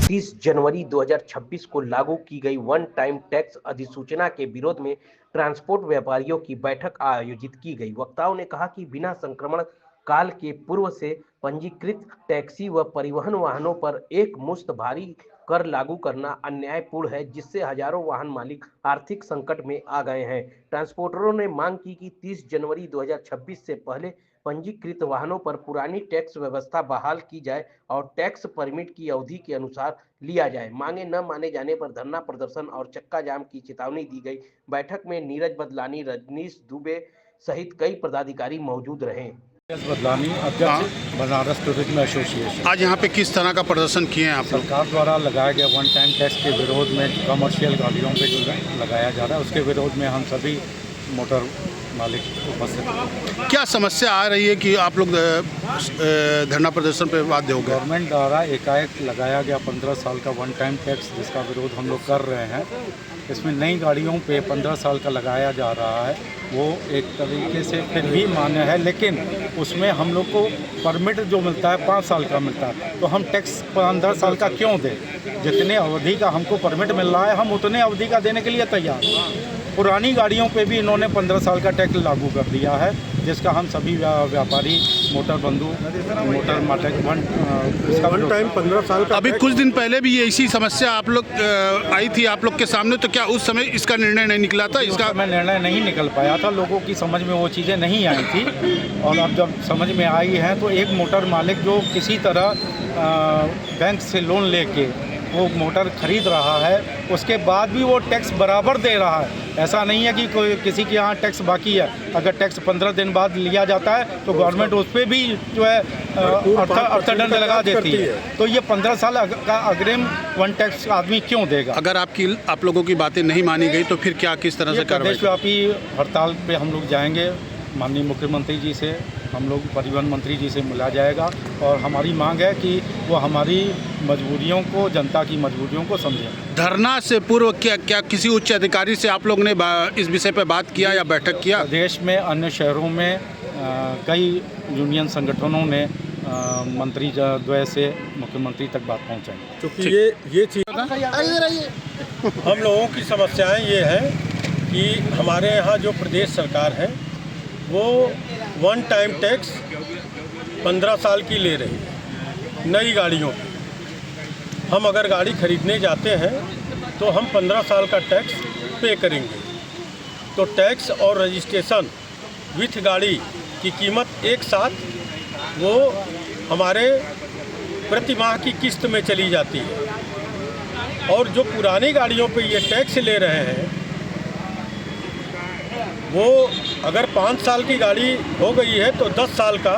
30 जनवरी 2026 को लागू की गई वन टाइम टैक्स अधिसूचना के विरोध में ट्रांसपोर्ट व्यापारियों की बैठक आयोजित की गई। वक्ताओं ने कहा कि बिना संक्रमण काल के पूर्व से पंजीकृत टैक्सी व परिवहन वाहनों पर एक मुश्त भारी कर लागू करना अन्यायपूर्ण है, जिससे हजारों वाहन मालिक आर्थिक संकट में आ गए हैं। ट्रांसपोर्टरों ने मांग की कि 30 जनवरी 2026 से पहले पंजीकृत वाहनों पर पुरानी टैक्स व्यवस्था बहाल की जाए और टैक्स परमिट की अवधि के अनुसार लिया जाए। मांगे न माने जाने पर धरना प्रदर्शन और चक्का जाम की चेतावनी दी गई। बैठक में नीरज बदलानी, रजनीश दुबे सहित कई पदाधिकारी मौजूद रहे। बदलानी, अध्यक्ष बनारस टूरिज्म एसोसिएशन। आज यहाँ पे किस तरह का प्रदर्शन किए हैं आप लोग? सरकार द्वारा लगाया गया वन टाइम टैक्स के विरोध में कमर्शियल गाड़ियों पे जो लगाया जा रहा है, उसके विरोध में हम सभी मोटर मालिक उपस्थित हैं। क्या समस्या आ रही है कि आप लोग धरना प्रदर्शन पे बाध्य हो गए? गवर्नमेंट द्वारा एकाएक लगाया गया 15 साल का वन टाइम टैक्स, जिसका विरोध हम लोग कर रहे हैं। इसमें नई गाड़ियों पे 15 साल का लगाया जा रहा है, वो एक तरीके से फिर भी मान्य है, लेकिन उसमें हम लोग को परमिट जो मिलता है 5 साल का मिलता है, तो हम टैक्स 15 साल का क्यों दें? जितने अवधि का हमको परमिट मिल रहा है, हम उतने अवधि का देने के लिए तैयार हैं। पुरानी गाड़ियों पे भी इन्होंने 15 साल का टैक्स लागू कर दिया है, जिसका हम सभी व्यापारी, मोटर बंधु, मोटर मालिक वन टाइम 15 साल का। अभी कुछ दिन पहले भी ये इसी समस्या आप लोग आई थी आप लोग के सामने, तो क्या उस समय इसका निर्णय नहीं निकला था? इसका निर्णय नहीं निकल पाया था, लोगों की समझ में वो चीज़ें नहीं आई थी, और अब जब समझ में आई हैं तो एक मोटर मालिक जो किसी तरह बैंक से लोन लेके वो मोटर खरीद रहा है, उसके बाद भी वो टैक्स बराबर दे रहा है। ऐसा नहीं है कि कोई किसी के यहाँ टैक्स बाकी है। अगर टैक्स 15 दिन बाद लिया जाता है तो गवर्नमेंट उस पर भी जो है अर्थदंड लगा देती है। तो ये 15 साल का अग्रिम वन टैक्स आदमी क्यों देगा? अगर आप लोगों की बातें नहीं मानी गई तो फिर क्या, किस तरह से कार्रवाई? देशव्यापी हड़ताल पे हम लोग जाएंगे। माननीय मुख्यमंत्री जी से, हम लोग परिवहन मंत्री जी से मिला जाएगा, और हमारी मांग है कि वो हमारी मजबूरियों को, जनता की मजबूरियों को समझें। धरना से पूर्व क्या किसी उच्च अधिकारी से आप लोग ने इस विषय पर बात किया या बैठक किया? देश में अन्य शहरों में कई यूनियन संगठनों ने मंत्री द्वय से मुख्यमंत्री तक बात पहुँचाई। क्योंकि ये चीज़ हम लोगों की समस्याएं ये है कि हमारे यहाँ जो प्रदेश सरकार है वो वन टाइम टैक्स 15 साल की ले रही है नई गाड़ियों की। हम अगर गाड़ी खरीदने जाते हैं तो हम 15 साल का टैक्स पे करेंगे, तो टैक्स और रजिस्ट्रेशन विथ गाड़ी की कीमत एक साथ वो हमारे प्रति माह की किस्त में चली जाती है। और जो पुरानी गाड़ियों पे ये टैक्स ले रहे हैं, वो अगर 5 साल की गाड़ी हो गई है तो 10 साल का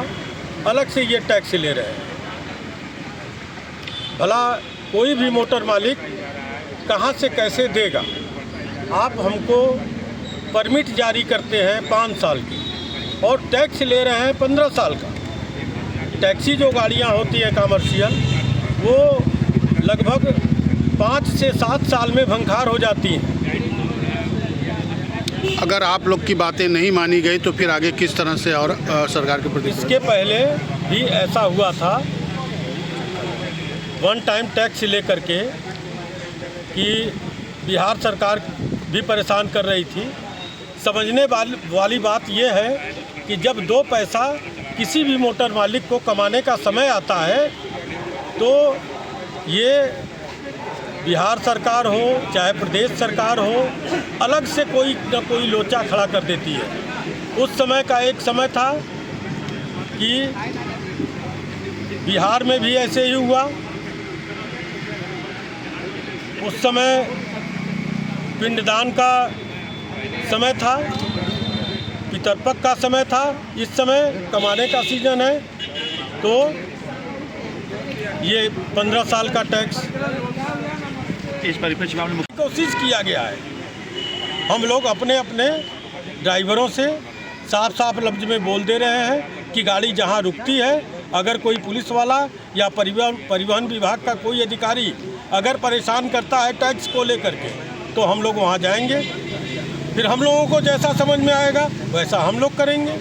अलग से ये टैक्स ले रहे हैं। भला कोई भी मोटर मालिक कहाँ से कैसे देगा? आप हमको परमिट जारी करते हैं 5 साल की और टैक्स ले रहे हैं 15 साल का। टैक्सी जो गाड़ियाँ होती हैं कमर्शियल, वो लगभग 5 से 7 साल में भंगार हो जाती हैं। अगर आप लोग की बातें नहीं मानी गई तो फिर आगे किस तरह से और सरकार के प्रति? इसके पहले भी ऐसा हुआ था वन टाइम टैक्स लेकर के कि बिहार सरकार भी परेशान कर रही थी। समझने वाली बात यह है कि जब 2 पैसा किसी भी मोटर मालिक को कमाने का समय आता है तो ये बिहार सरकार हो चाहे प्रदेश सरकार हो, अलग से कोई न कोई लोचा खड़ा कर देती है। उस समय का एक समय था कि बिहार में भी ऐसे ही हुआ। उस समय पिंडदान का समय था, पितरपक्ष का समय था। इस समय कमाने का सीजन है, तो ये 15 साल का टैक्स इस परिप्रेक्ष्य में कोशिश किया गया है। हम लोग अपने अपने ड्राइवरों से साफ साफ लफ्ज में बोल दे रहे हैं कि गाड़ी जहां रुकती है, अगर कोई पुलिस वाला या परिवहन विभाग का कोई अधिकारी अगर परेशान करता है टैक्स को लेकर के, तो हम लोग वहां जाएंगे। फिर हम लोगों को जैसा समझ में आएगा वैसा हम लोग करेंगे।